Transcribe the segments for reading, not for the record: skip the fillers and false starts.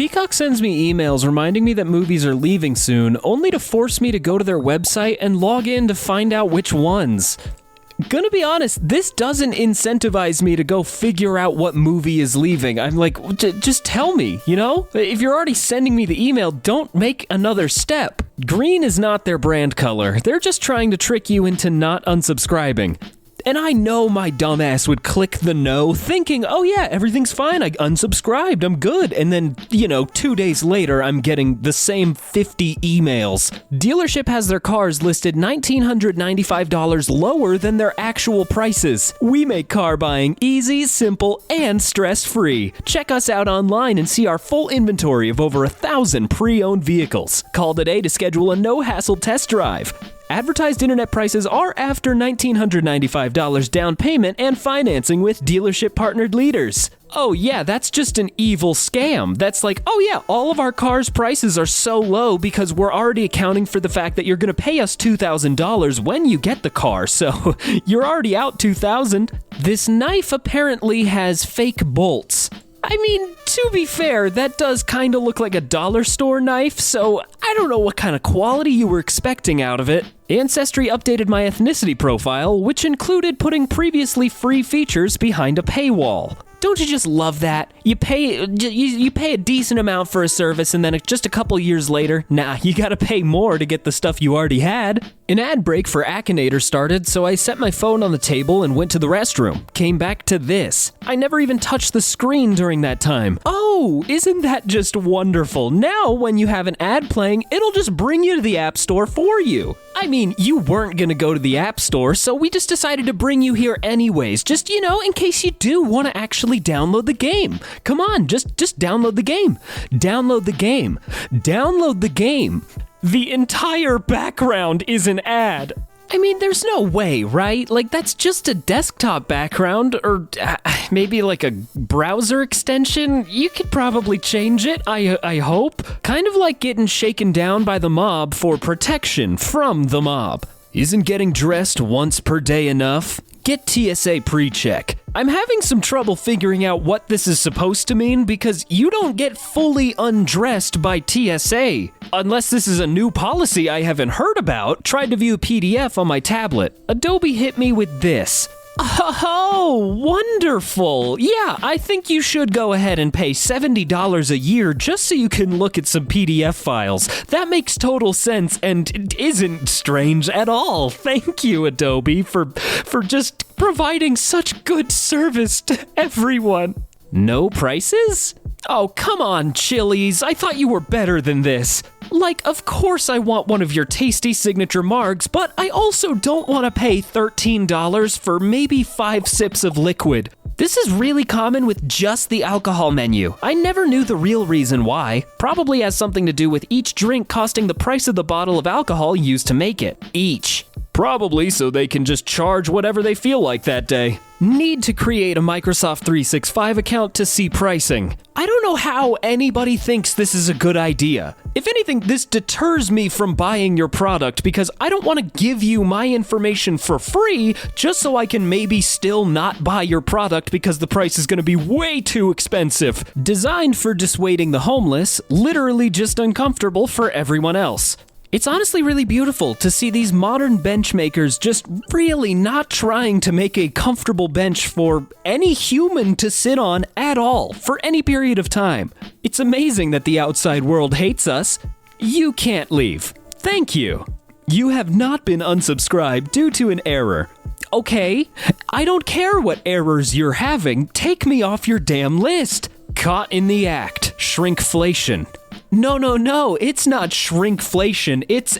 Peacock sends me emails reminding me that movies are leaving soon, only to force me to go to their website and log in to find out which ones. Gonna be honest, this doesn't incentivize me to go figure out what movie is leaving. I'm like, just tell me, you know? If you're already sending me the email, don't make another step. Green is not their brand color. They're just trying to trick you into not unsubscribing. And I know my dumbass would click the no, thinking, oh yeah, everything's fine, I unsubscribed, I'm good. And then, 2 days later, I'm getting the same 50 emails. Dealership has their cars listed $1,995 lower than their actual prices. We make car buying easy, simple, and stress-free. Check us out online and see our full inventory of over 1,000 pre-owned vehicles. Call today to schedule a no-hassle test drive. Advertised internet prices are after $1,995 down payment and financing with dealership-partnered leaders. Oh yeah, that's just an evil scam. That's like, oh yeah, all of our cars' prices are so low because we're already accounting for the fact that you're going to pay us $2,000 when you get the car, so you're already out $2,000. This knife apparently has fake bolts. I mean, to be fair, that does kind of look like a dollar store knife, so I don't know what kind of quality you were expecting out of it. Ancestry updated my ethnicity profile, which included putting previously free features behind a paywall. Don't you just love that? You pay a decent amount for a service, and then just a couple years later, you gotta pay more to get the stuff you already had. An ad break for Akinator started, so I set my phone on the table and went to the restroom. Came back to this. I never even touched the screen during that time. Oh, isn't that just wonderful? Now, when you have an ad playing, it'll just bring you to the App Store for you. I mean, you weren't gonna go to the App Store, so we just decided to bring you here anyways, just, in case you do want to actually download the game. Come on, just download the game. Download the game. Download the game. The entire background is an ad. I mean, there's no way, right? Like, that's just a desktop background, or maybe like a browser extension. You could probably change it, I hope. Kind of like getting shaken down by the mob for protection from the mob. Isn't getting dressed once per day enough? Get TSA pre-check. I'm having some trouble figuring out what this is supposed to mean because you don't get fully undressed by TSA. Unless this is a new policy I haven't heard about. Tried to view a PDF on my tablet. Adobe hit me with this. Oh, wonderful. Yeah, I think you should go ahead and pay $70 a year just so you can look at some PDF files. That makes total sense and isn't strange at all. Thank you, Adobe, for just providing such good service to everyone. No prices? Oh, come on, Chili's. I thought you were better than this. Like, of course I want one of your tasty signature margs, but I also don't want to pay $13 for maybe 5 sips of liquid. This is really common with just the alcohol menu. I never knew the real reason why. Probably has something to do with each drink costing the price of the bottle of alcohol used to make it. Each. Probably so they can just charge whatever they feel like that day. Need to create a Microsoft 365 account to see pricing. I don't know how anybody thinks this is a good idea. If anything, this deters me from buying your product because I don't want to give you my information for free just so I can maybe still not buy your product because the price is going to be way too expensive. Designed for dissuading the homeless, literally just uncomfortable for everyone else. It's honestly really beautiful to see these modern bench makers just really not trying to make a comfortable bench for any human to sit on at all, for any period of time. It's amazing that the outside world hates us. You can't leave. Thank you. You have not been unsubscribed due to an error. Okay, I don't care what errors you're having. Take me off your damn list. Caught in the act. Shrinkflation. No, it's not shrinkflation, it's,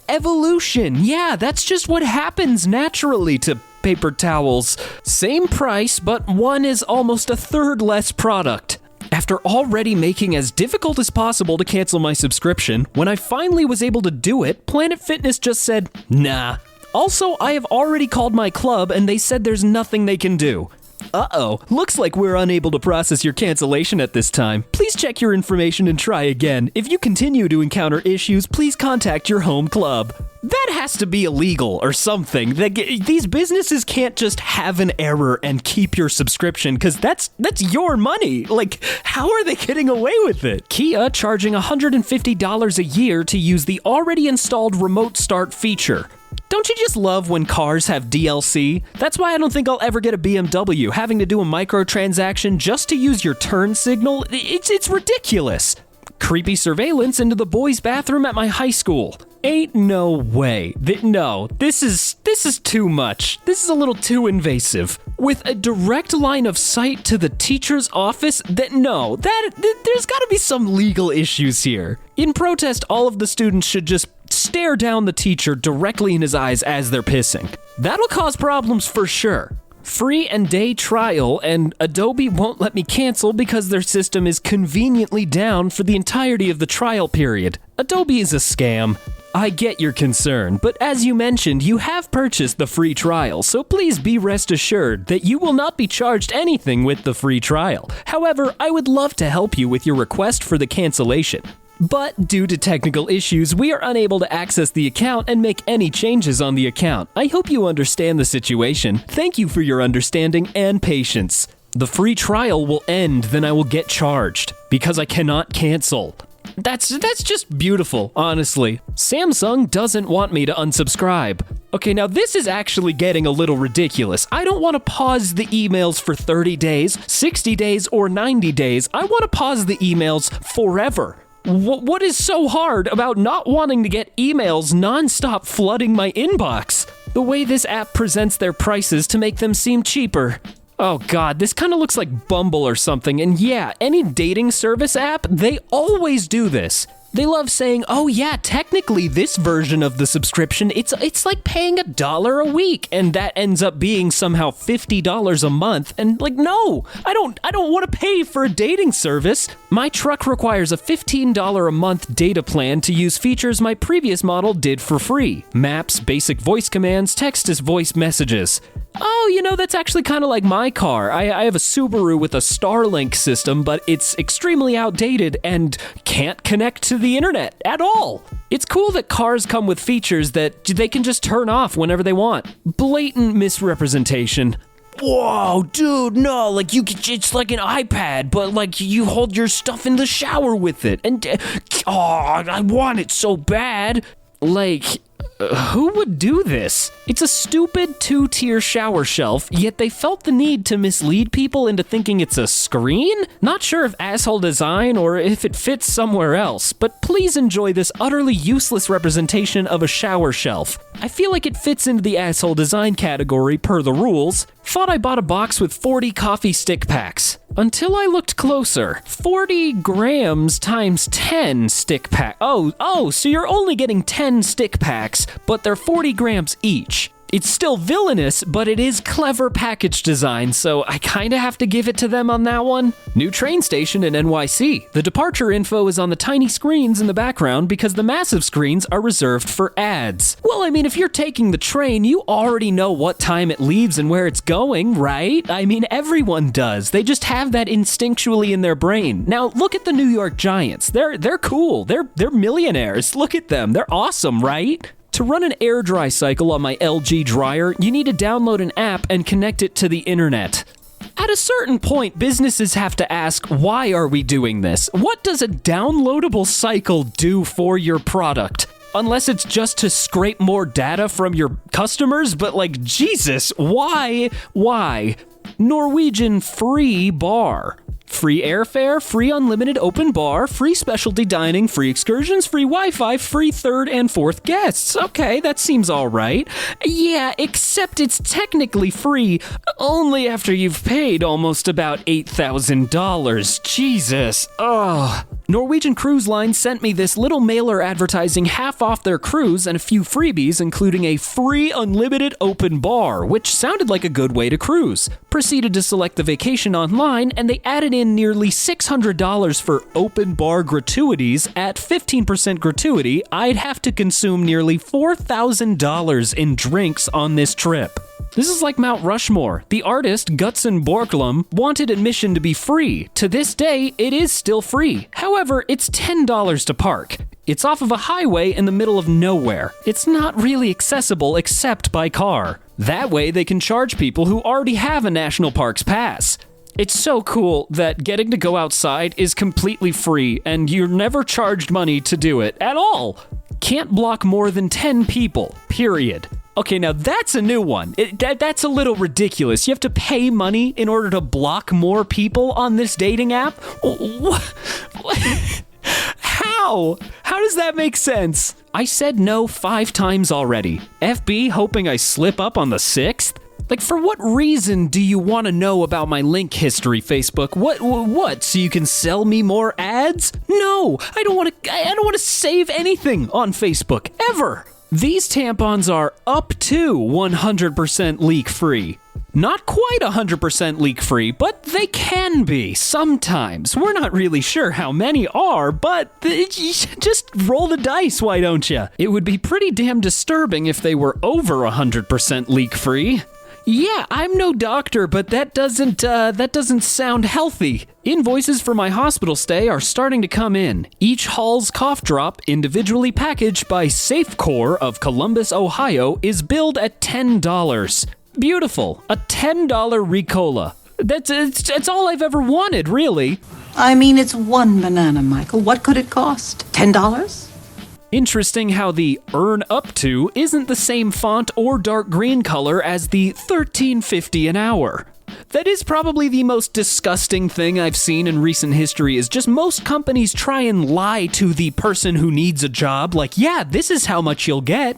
evolution. Yeah, that's just what happens naturally to paper towels. Same price, but one is almost a third less product. After already making as difficult as possible to cancel my subscription, when I finally was able to do it, Planet Fitness just said, nah. Also, I have already called my club and they said there's nothing they can do. Uh-oh, looks like we're unable to process your cancellation at this time. Please check your information and try again. If you continue to encounter issues, please contact your home club. That has to be illegal or something. These businesses can't just have an error and keep your subscription, because that's your money. Like, how are they getting away with it? Kia charging $150 a year to use the already installed remote start feature. Don't you just love when cars have DLC? That's why I don't think I'll ever get a BMW. Having to do a microtransaction just to use your turn signal, it's ridiculous. Creepy surveillance into the boys' bathroom at my high school. Ain't no way. No, this is too much. This is a little too invasive. With a direct line of sight to the teacher's office, there's gotta be some legal issues here. In protest, all of the students should just stare down the teacher directly in his eyes as they're pissing. That'll cause problems for sure. Free and day trial, and Adobe won't let me cancel because their system is conveniently down for the entirety of the trial period. Adobe is a scam. I get your concern, but as you mentioned, you have purchased the free trial, so please be rest assured that you will not be charged anything with the free trial. However, I would love to help you with your request for the cancellation. But due to technical issues, we are unable to access the account and make any changes on the account. I hope you understand the situation. Thank you for your understanding and patience. The free trial will end, then I will get charged because I cannot cancel. That's just beautiful, honestly. Samsung doesn't want me to unsubscribe. Okay, now this is actually getting a little ridiculous. I don't want to pause the emails for 30 days, 60 days, or 90 days. I want to pause the emails forever. What is so hard about not wanting to get emails nonstop flooding my inbox? The way this app presents their prices to make them seem cheaper. Oh god, this kind of looks like Bumble or something, and yeah, any dating service app, they always do this. They love saying, oh yeah, technically this version of the subscription, it's like paying $1 a week, and that ends up being somehow $50 a month, and like, no, I don't want to pay for a dating service. My truck requires a $15 a month data plan to use features my previous model did for free. Maps, basic voice commands, text as voice messages. Oh, you know, that's actually kind of like my car. I have a Subaru with a Starlink system, but it's extremely outdated and can't connect to the internet at all. It's cool that cars come with features that they can just turn off whenever they want. Blatant misrepresentation. Whoa, dude, no, like it's like an iPad, but like you hold your stuff in the shower with it. And, I want it so bad. Like, who would do this? It's a stupid 2-tier shower shelf, yet they felt the need to mislead people into thinking it's a screen? Not sure if asshole design or if it fits somewhere else, but please enjoy this utterly useless representation of a shower shelf. I feel like it fits into the asshole design category per the rules. Thought I bought a box with 40 coffee stick packs. Until I looked closer. 40 grams times 10 stick pack. Oh, so you're only getting 10 stick packs, but they're 40 grams each. It's still villainous, but it is clever package design, so I kinda have to give it to them on that one. New train station in NYC. The departure info is on the tiny screens in the background because the massive screens are reserved for ads. Well, I mean, if you're taking the train, you already know what time it leaves and where it's going, right? I mean, everyone does. They just have that instinctually in their brain. Now, look at the New York Giants. They're cool. They're millionaires. Look at them. They're awesome, right? To run an air dry cycle on my LG dryer, you need to download an app and connect it to the internet. At a certain point, businesses have to ask, why are we doing this? What does a downloadable cycle do for your product? Unless it's just to scrape more data from your customers, but like, Jesus, why? Norwegian free bar. Free airfare, free unlimited open bar, free specialty dining, free excursions, free Wi-Fi, free third and fourth guests. Okay, that seems all right. Yeah, except it's technically free only after you've paid almost about $8,000. Jesus. Ugh. Norwegian Cruise Line sent me this little mailer advertising half off their cruise and a few freebies, including a free unlimited open bar, which sounded like a good way to cruise. Proceeded to select the vacation online, and they added in nearly $600 for open bar gratuities. At 15% gratuity, I'd have to consume nearly $4,000 in drinks on this trip. This is like Mount Rushmore. The artist, Gutzon Borglum, wanted admission to be free. To this day, it is still free. However, it's $10 to park. It's off of a highway in the middle of nowhere. It's not really accessible except by car. That way, they can charge people who already have a national parks pass. It's so cool that getting to go outside is completely free, and you're never charged money to do it at all. Can't block more than 10 people, period. Okay, now that's a new one. That's a little ridiculous. You have to pay money in order to block more people on this dating app? What? How? How does that make sense? I said no 5 times already. FB hoping I slip up on the 6th? Like, for what reason do you want to know about my link history, Facebook? What? So you can sell me more ads? No, I don't want to save anything on Facebook, ever. These tampons are up to 100% leak-free. Not quite 100% leak-free, but they can be sometimes. We're not really sure how many are, but just roll the dice, why don't you? It would be pretty damn disturbing if they were over 100% leak-free. Yeah, I'm no doctor, but that doesn't sound healthy. Invoices for my hospital stay are starting to come in. Each Hall's cough drop, individually packaged by Safecore of Columbus, Ohio, is billed at $10. Beautiful. A $10 Ricola. That's all I've ever wanted, really. I mean, it's one banana, Michael. What could it cost? $10? Interesting how the earn up to isn't the same font or dark green color as the $13.50 an hour. That is probably the most disgusting thing I've seen in recent history, is just most companies try and lie to the person who needs a job. Like, yeah, this is how much you'll get,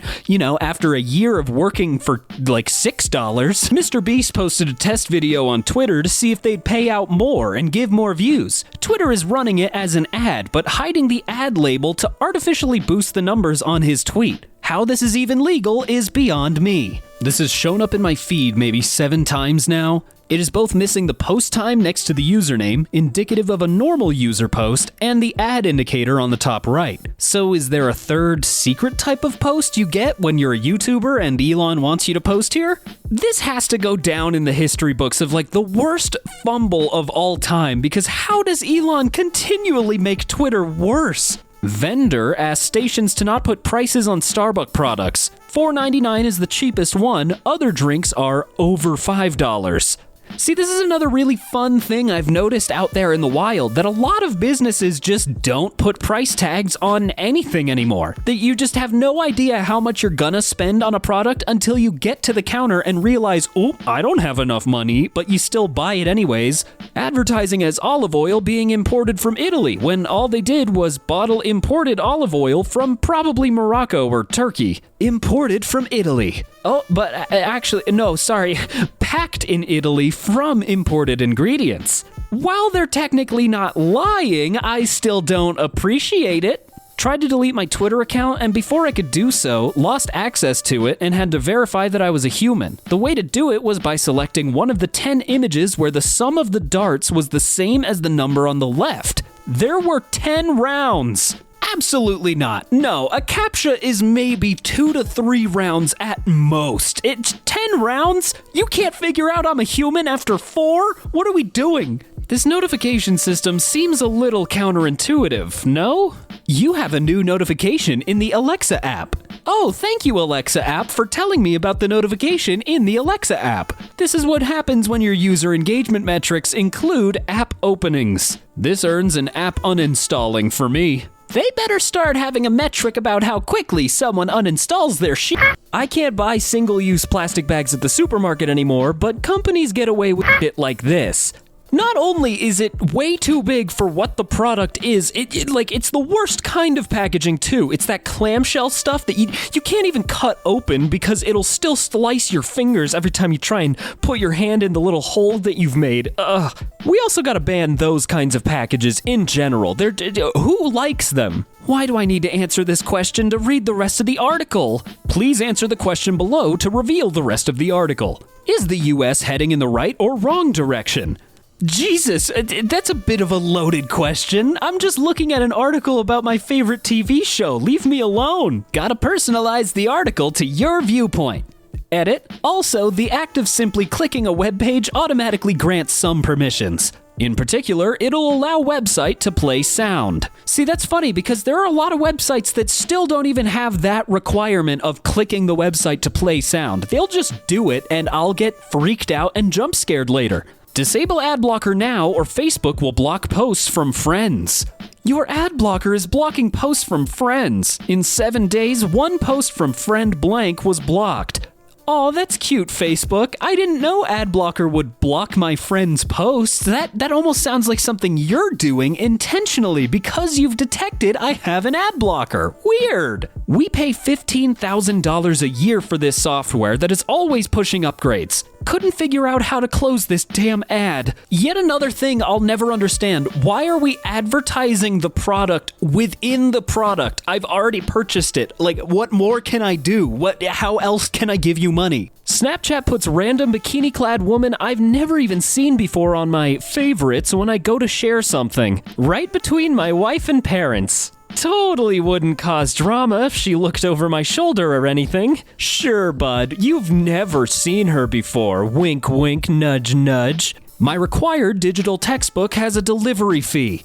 after a year of working for like $6. Mr. Beast posted a test video on Twitter to see if they'd pay out more and give more views. Twitter is running it as an ad, but hiding the ad label to artificially boost the numbers on his tweet. How this is even legal is beyond me. This has shown up in my feed maybe 7 times now. It is both missing the post time next to the username, indicative of a normal user post, and the ad indicator on the top right. So is there a third secret type of post you get when you're a YouTuber and Elon wants you to post here? This has to go down in the history books of like the worst fumble of all time, because how does Elon continually make Twitter worse? Vendor asks stations to not put prices on Starbucks products. $4.99 is the cheapest one. Other drinks are over $5. See, this is another really fun thing I've noticed out there in the wild, that a lot of businesses just don't put price tags on anything anymore. That you just have no idea how much you're gonna spend on a product until you get to the counter and realize, oh, I don't have enough money, but you still buy it anyways. Advertising as olive oil being imported from Italy, when all they did was bottle imported olive oil from probably Morocco or Turkey. Imported from Italy. Oh, but actually, no, sorry. Packed in Italy from imported ingredients. While they're technically not lying, I still don't appreciate it. Tried to delete my Twitter account, and before I could do so, lost access to it and had to verify that I was a human. The way to do it was by selecting one of the 10 images where the sum of the darts was the same as the number on the left. There were 10 rounds. Absolutely not. No, a CAPTCHA is maybe 2 to 3 rounds at most. It's 10 rounds? You can't figure out I'm a human after 4? What are we doing? This notification system seems a little counterintuitive, no? You have a new notification in the Alexa app. Oh, thank you, Alexa app, for telling me about the notification in the Alexa app. This is what happens when your user engagement metrics include app openings. This earns an app uninstalling for me. They better start having a metric about how quickly someone uninstalls their shit. I can't buy single-use plastic bags at the supermarket anymore, but companies get away with it like this. Not only is it way too big for what the product is, it's the worst kind of packaging too. It's that clamshell stuff that you can't even cut open because it'll still slice your fingers every time you try and put your hand in the little hole that you've made. Ugh. We also gotta ban those kinds of packages in general. Who likes them? Why do I need to answer this question to read the rest of the article? Please answer the question below to reveal the rest of the article. Is the US heading in the right or wrong direction? Jesus, that's a bit of a loaded question. I'm just looking at an article about my favorite TV show. Leave me alone. Gotta personalize the article to your viewpoint. Edit. Also, the act of simply clicking a web page automatically grants some permissions. In particular, it'll allow website to play sound. See, that's funny because there are a lot of websites that still don't even have that requirement of clicking the website to play sound. They'll just do it and I'll get freaked out and jump scared later. Disable ad blocker now or Facebook will block posts from friends. Your ad blocker is blocking posts from friends. In 7 days, 1 post from friend blank was blocked. Aw, that's cute, Facebook. I didn't know ad blocker would block my friends' posts. That almost sounds like something you're doing intentionally because you've detected I have an ad blocker. Weird. We pay $15,000 a year for this software that is always pushing upgrades. Couldn't figure out how to close this damn ad. Yet another thing I'll never understand. Why are we advertising the product within the product? I've already purchased it. Like, what more can I do? How else can I give you money? Snapchat puts random bikini-clad woman I've never even seen before on my favorites when I go to share something. Right between my wife and parents. Totally wouldn't cause drama if she looked over my shoulder or anything. Sure, bud, you've never seen her before. Wink, wink, nudge, nudge. My required digital textbook has a delivery fee.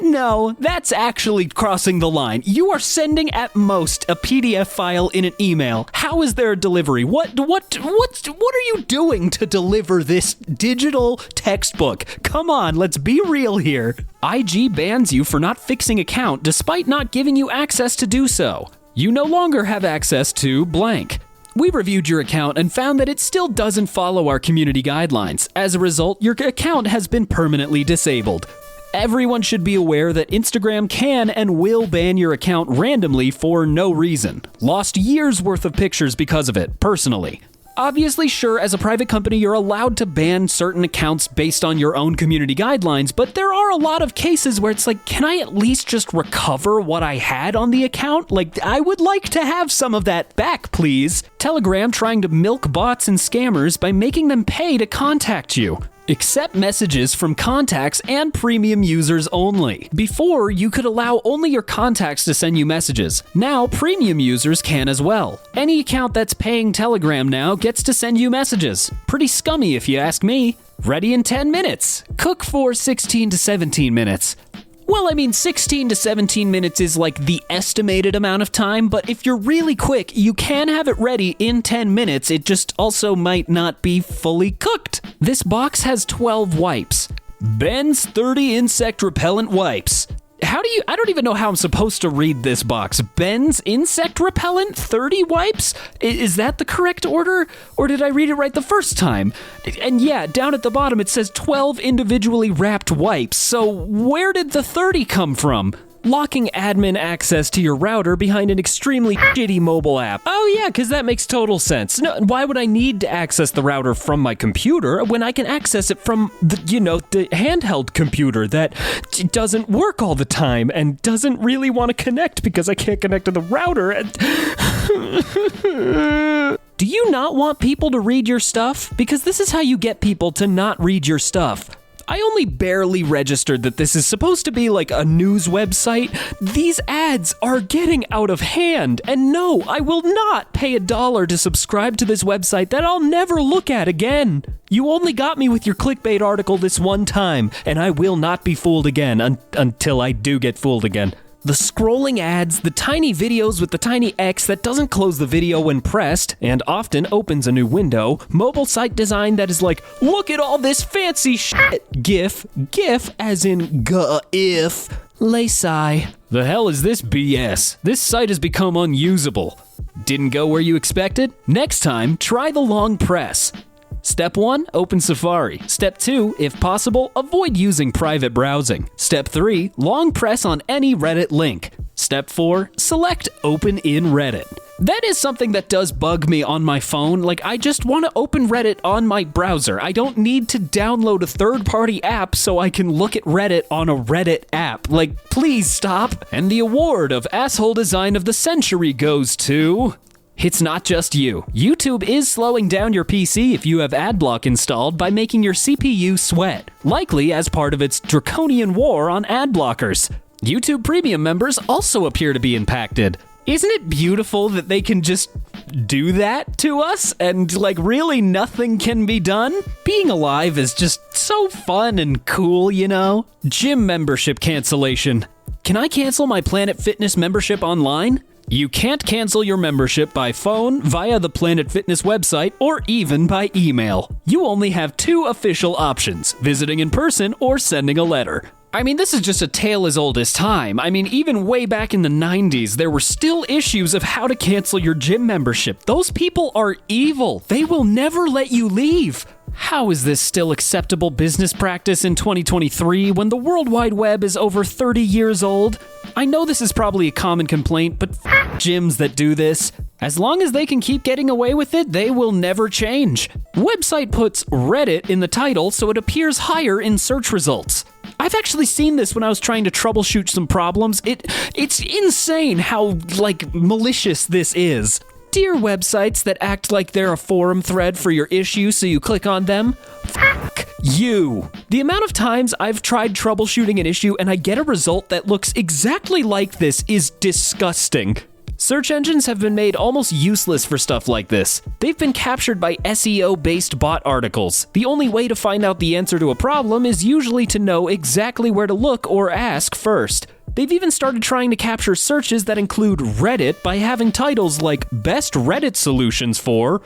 No, that's actually crossing the line. You are sending at most a PDF file in an email. How is there a delivery? What are you doing to deliver this digital textbook? Come on, let's be real here. IG bans you for not fixing account despite not giving you access to do so. You no longer have access to blank. We reviewed your account and found that it still doesn't follow our community guidelines. As a result, your account has been permanently disabled. Everyone should be aware that Instagram can and will ban your account randomly for no reason. Lost years worth of pictures because of it, personally. Obviously, sure, as a private company, you're allowed to ban certain accounts based on your own community guidelines, but there are a lot of cases where it's like, can I at least just recover what I had on the account? Like, I would like to have some of that back, please. Telegram trying to milk bots and scammers by making them pay to contact you. Accept messages from contacts and premium users only. Before, you could allow only your contacts to send you messages. Now, premium users can as well. Any account that's paying Telegram now gets to send you messages. Pretty scummy if you ask me. Ready in 10 minutes. Cook for 16 to 17 minutes. Well, I mean, 16 to 17 minutes is like the estimated amount of time, but if you're really quick, you can have it ready in 10 minutes. It just also might not be fully cooked. This box has 12 wipes. Ben's 30 insect repellent wipes. I don't even know how I'm supposed to read this box. Ben's insect repellent 30 wipes? Is that the correct order? Or did I read it right the first time? And yeah, down at the bottom it says 12 individually wrapped wipes. So where did the 30 come from? Locking admin access to your router behind an extremely shitty mobile app. Oh yeah, because that makes total sense. No, why would I need to access the router from my computer when I can access it from the handheld computer that doesn't work all the time and doesn't really want to connect because I can't connect to the router. Do you not want people to read your stuff? Because this is how you get people to not read your stuff. I only barely registered that this is supposed to be like a news website. These ads are getting out of hand. And no, I will not pay $1 to subscribe to this website that I'll never look at again. You only got me with your clickbait article this one time, and I will not be fooled again until I do get fooled again. The scrolling ads, the tiny videos with the tiny X that doesn't close the video when pressed, and often opens a new window, mobile site design that is like, look at all this fancy shit, GIF as in GIF, Laysai. The hell is this BS? This site has become unusable. Didn't go where you expected? Next time, try the long press. Step 1, open Safari. Step 2, if possible, avoid using private browsing. Step 3, long press on any Reddit link. Step 4, select open in Reddit. That is something that does bug me on my phone. Like, I just want to open Reddit on my browser. I don't need to download a third-party app so I can look at Reddit on a Reddit app. Like, please stop. And the award of Asshole Design of the Century goes to... It's not just you. YouTube is slowing down your PC if you have AdBlock installed by making your CPU sweat, likely as part of its draconian war on ad blockers. YouTube Premium members also appear to be impacted. Isn't it beautiful that they can just do that to us and like really nothing can be done? Being alive is just so fun and cool, you know? Gym membership cancellation. Can I cancel my Planet Fitness membership online? You can't cancel your membership by phone, via the Planet Fitness website, or even by email. You only have two official options: visiting in person or sending a letter. I mean, this is just a tale as old as time. I mean, even way back in the 90s, there were still issues of how to cancel your gym membership. Those people are evil. They will never let you leave. How is this still acceptable business practice in 2023 when the World Wide Web is over 30 years old? I know this is probably a common complaint, but gyms that do this. As long as they can keep getting away with it, they will never change. Website puts Reddit in the title so it appears higher in search results. I've actually seen this when I was trying to troubleshoot some problems. It's insane how, malicious this is. Dear websites that act like they're a forum thread for your issue so you click on them, fuck you. The amount of times I've tried troubleshooting an issue and I get a result that looks exactly like this is disgusting. Search engines have been made almost useless for stuff like this. They've been captured by SEO-based bot articles. The only way to find out the answer to a problem is usually to know exactly where to look or ask first. They've even started trying to capture searches that include Reddit by having titles like Best Reddit Solutions for...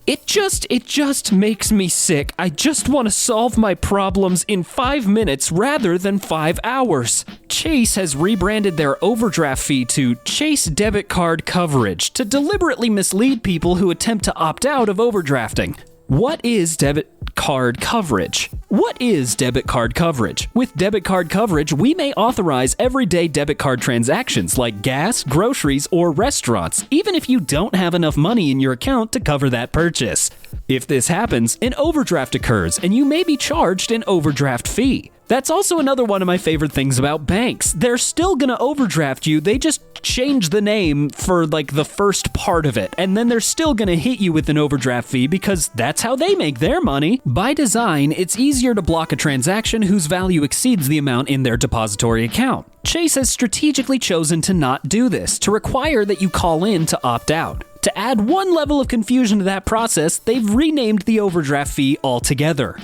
It just makes me sick. I just want to solve my problems in 5 minutes rather than 5 hours. Chase has rebranded their overdraft fee to Chase Debit Card Coverage to deliberately mislead people who attempt to opt out of overdrafting. What is debit card coverage? What is debit card coverage? With debit card coverage, we may authorize everyday debit card transactions like gas, groceries, or restaurants, even if you don't have enough money in your account to cover that purchase. If this happens, an overdraft occurs, and you may be charged an overdraft fee. That's also another one of my favorite things about banks. They're still gonna overdraft you, they just change the name for the first part of it, and then they're still gonna hit you with an overdraft fee because that's how they make their money. By design, it's easier to block a transaction whose value exceeds the amount in their depository account. Chase has strategically chosen to not do this, to require that you call in to opt out. To add one level of confusion to that process, they've renamed the overdraft fee altogether.